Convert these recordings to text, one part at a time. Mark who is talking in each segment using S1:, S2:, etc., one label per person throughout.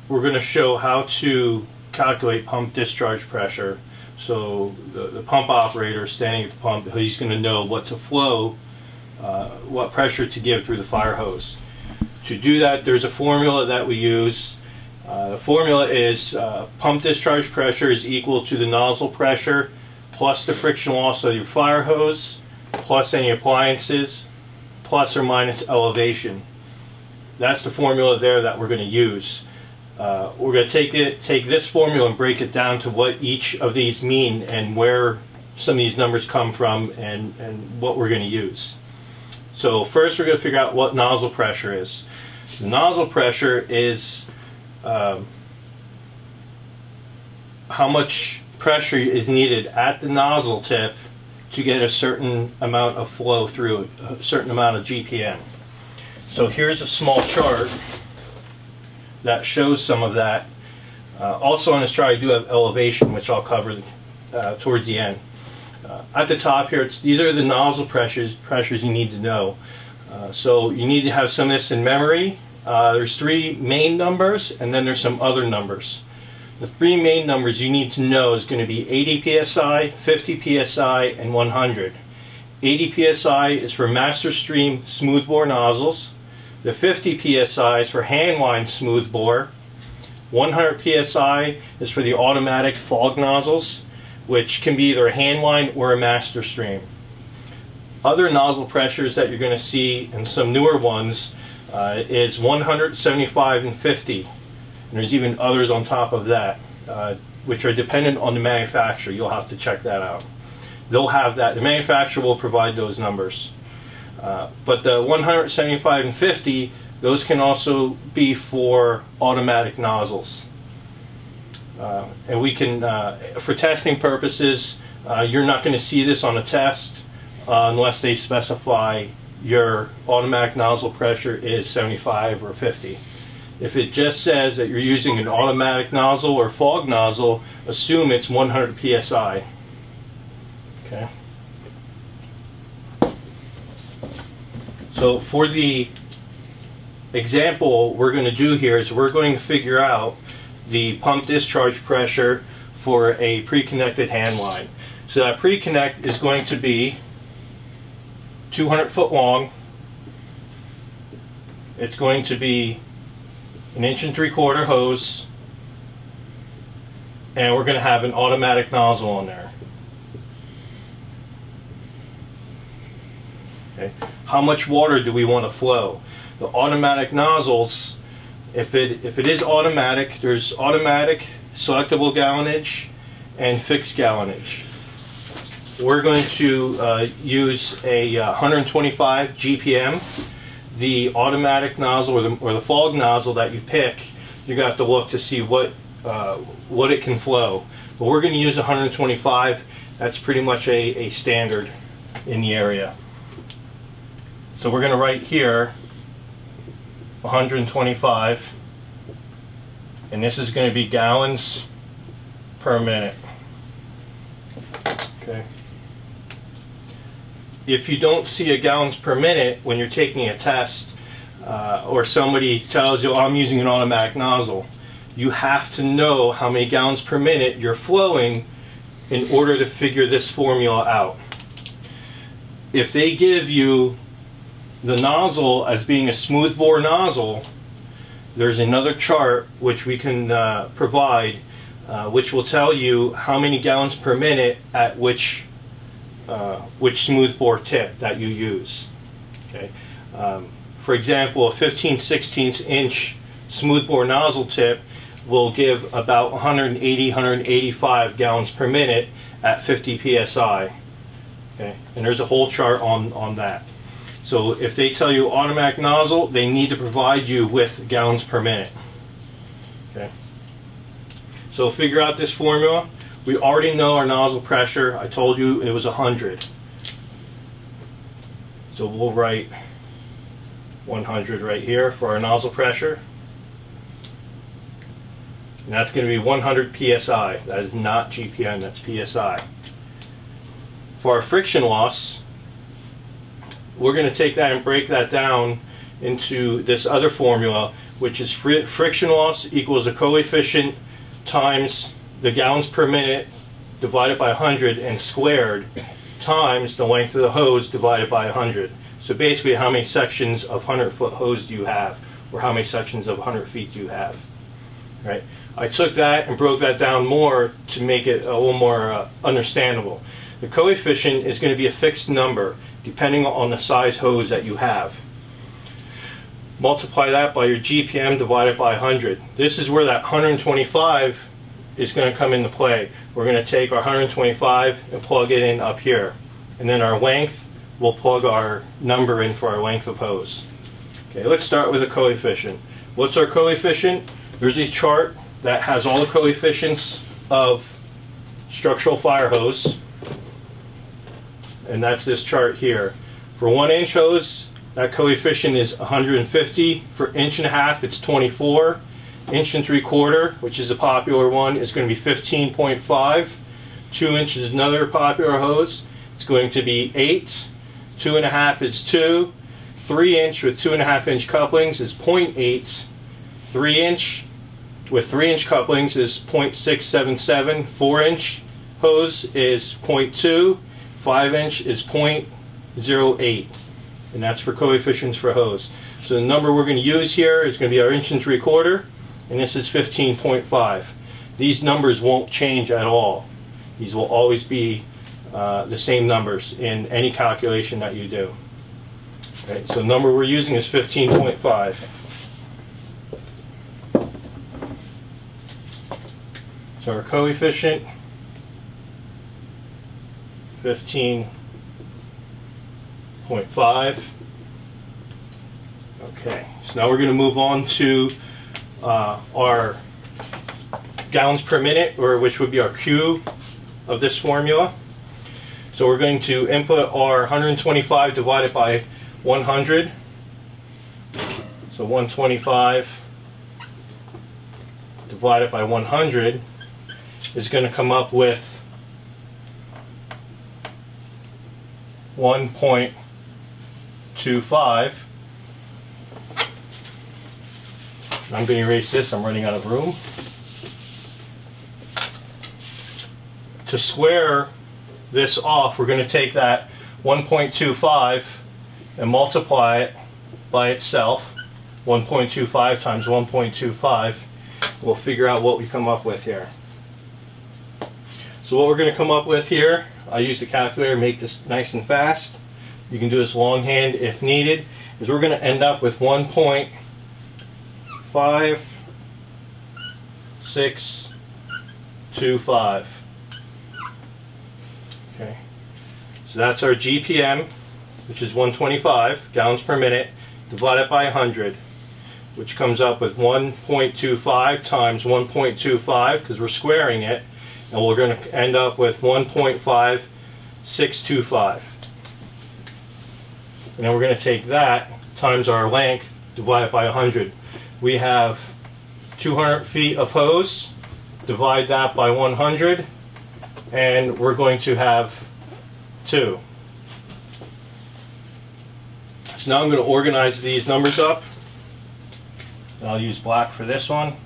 S1: we're going to show how to calculate pump discharge pressure. So the pump operator standing at the pump, he's going to know what to flow, what pressure to give through the fire hose. To do that, there's a formula that we use. The formula is pump discharge pressure is equal to the nozzle pressure plus the friction loss of your fire hose plus any appliances plus or minus elevation. That's the formula there that we're going to use. We're going to take this formula and break it down to what each of these mean and where some of these numbers come from and what we're going to use. So first we're going to figure out what nozzle pressure is. The nozzle pressure is how much pressure is needed at the nozzle tip to get a certain amount of flow through, a certain amount of GPM. So here's a small chart that shows some of that. Also on this chart I do have elevation, which I'll cover towards the end. At the top here, these are the nozzle pressures you need to know. So you need to have some of this in memory. There's three main numbers and then there's some other numbers. The three main numbers you need to know is going to be 80 psi, 50 psi, and 100. 80 psi is for master stream smoothbore nozzles. The 50 psi is for hand wind smoothbore. 100 psi is for the automatic fog nozzles, which can be either a hand wind or a master stream. Other nozzle pressures that you're going to see, and some newer ones, is 100, 75, and 50. And there's even others on top of that, which are dependent on the manufacturer. You'll have to check that out. They'll have that. The manufacturer will provide those numbers. But the 100, 75, and 50, those can also be for automatic nozzles. And we can, for testing purposes, you're not going to see this on a test unless they specify your automatic nozzle pressure is 75 or 50. If it just says that you're using an automatic nozzle or fog nozzle, assume it's 100 psi. Okay. So for the example we're going to do here is we're going to figure out the pump discharge pressure for a pre-connected hand line. So that pre-connect is going to be 200 foot long. It's going to be 1 3/4 inch hose, and we're going to have an automatic nozzle on there. Okay. How much water do we want to flow? The automatic nozzles, if it is automatic, there's automatic, selectable gallonage, and fixed gallonage. We're going to use a 125 GPM. The automatic nozzle or the fog nozzle that you pick, you're going to have to look to see what it can flow. But we're going to use 125. That's pretty much a standard in the area. So we're going to write here 125, and this is going to be gallons per minute. Okay. If you don't see a gallons per minute when you're taking a test, or somebody tells you, oh, I'm using an automatic nozzle, you have to know how many gallons per minute you're flowing in order to figure this formula out. If they give you the nozzle as being a smoothbore nozzle, there's another chart which we can provide, which will tell you how many gallons per minute at which smoothbore tip that you use. Okay. For example, a 15/16 inch smoothbore nozzle tip will give about 180, 185 gallons per minute at 50 psi. Okay. And there's a whole chart on that. So if they tell you automatic nozzle, they need to provide you with gallons per minute. Okay. So figure out this formula. We already know our nozzle pressure. I told you it was 100. So we'll write 100 right here for our nozzle pressure. And that's going to be 100 psi. That is not GPM, that's psi. For our friction loss, we're going to take that and break that down into this other formula, which is friction loss equals a coefficient times the gallons per minute divided by 100 and squared times the length of the hose divided by 100. So basically, how many sections of 100-foot hose do you have, or how many sections of 100 feet do you have? Right? I took that and broke that down more to make it a little more understandable. The coefficient is going to be a fixed number depending on the size hose that you have. Multiply that by your GPM divided by 100. This is where that 125 is going to come into play. We're going to take our 125 and plug it in up here. And then our length, we'll plug our number in for our length of hose. Okay, let's start with a coefficient. What's our coefficient? There's a chart that has all the coefficients of structural fire hose. And that's this chart here. For 1-inch hose, that coefficient is 150. For 1.5 inch, it's 24. 1 3/4, which is a popular one, is going to be 15.5. 2 inch is another popular hose. It's going to be 8. 2.5 is 2. 3 inch with 2.5 inch couplings is 0.8. 3 inch with 3 inch couplings is 0.677. 4 inch hose is 0.2. 5 inch is 0.08. And that's for coefficients for hose. So the number we're going to use here is going to be our 1 3/4, and this is 15.5. These numbers won't change at all. These will always be the same numbers in any calculation that you do. Okay, so the number we're using is 15.5. So our coefficient, 15.5. Okay, so now we're going to move on to our gallons per minute, or which would be our Q of this formula. So we're going to input our 125 divided by 100. So 125 divided by 100 is going to come up with 1.25. I'm going to erase this, I'm running out of room. To square this off, we're going to take that 1.25 and multiply it by itself. 1.25 times 1.25. We'll figure out what we come up with here. So what we're going to come up with here, I use the calculator to make this nice and fast. You can do this longhand if needed. Is we're going to end up with 1.5625. Okay, so that's our GPM, which is 125 gallons per minute, divided by 100, which comes up with 1.25 times 1.25, because we're squaring it, and we're going to end up with 1.5625. And then we're going to take that times our length divided by 100. We have 200 feet of hose, divide that by 100, and we're going to have 2. So now I'm going to organize these numbers up. I'll use black for this one.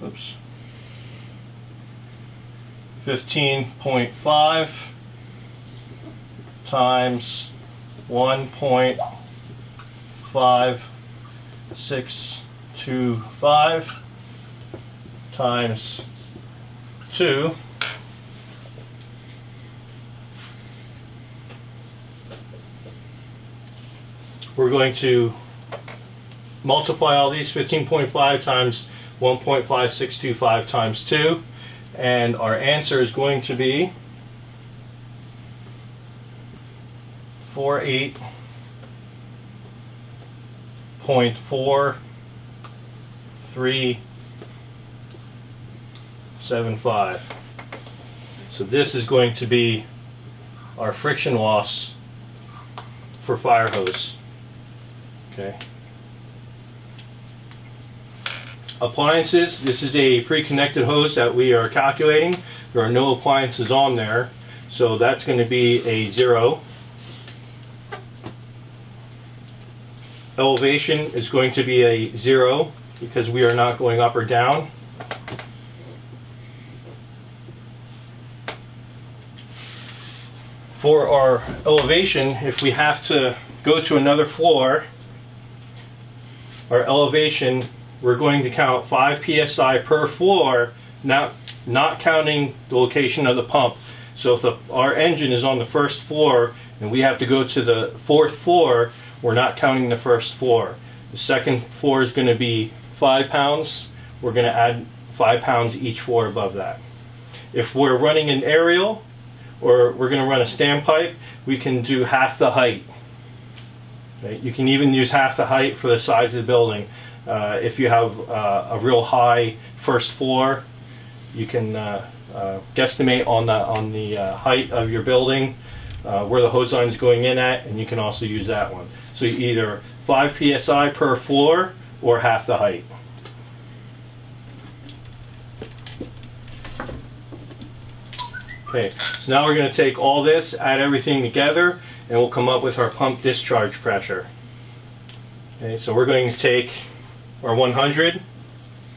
S1: Oops. 15.5 times 1.5625 times 2. We're going to multiply all these, 15.5 times 1.5625 times 2, and our answer is going to be 48.4375. So this is going to be our friction loss for fire hose. Okay. Appliances, this is a pre-connected hose that we are calculating. There are no appliances on there, so that's going to be a 0. elevation is going to be a 0 because we are not going up or down. For our elevation, if we have to go to another floor, our elevation, we're going to count 5 psi per floor, not counting the location of the pump. So if our engine is on the first floor and we have to go to the 4th floor, we're not counting the first floor. The second floor is going to be 5 pounds. We're going to add 5 pounds each floor above that. If we're running an aerial or we're going to run a standpipe, we can do half the height. Okay? You can even use half the height for the size of the building. If you have a real high first floor, you can guesstimate on the height of your building, where the hose line is going in at, and you can also use that one. So either 5 psi per floor or half the height. Okay, so now we're going to take all this, add everything together, and we'll come up with our pump discharge pressure. Okay, so we're going to take our 100,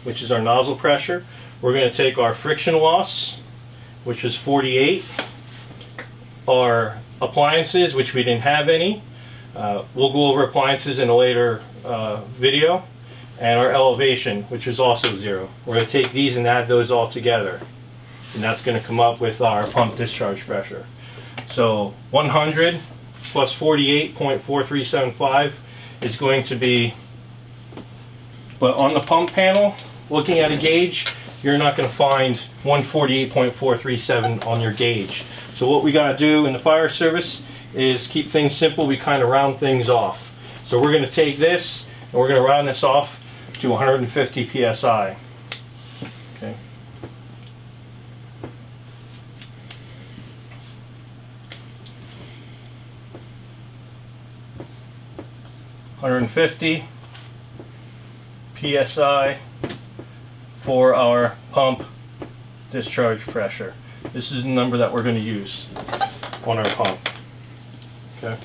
S1: which is our nozzle pressure. We're going to take our friction loss, which is 48. Our appliances, which we didn't have any. We'll go over appliances in a later video. And our elevation, which is also 0. We're going to take these and add those all together. And that's going to come up with our pump discharge pressure. So 100 plus 48.4375 is going to be, but on the pump panel, looking at a gauge, you're not going to find 148.437 on your gauge. So what we got to do in the fire service is keep things simple. We kind of round things off. So we're going to take this and we're going to round this off to 150 psi. Okay. (150 psi) for our pump discharge pressure. This is the number that we're going to use on our pump. Okay.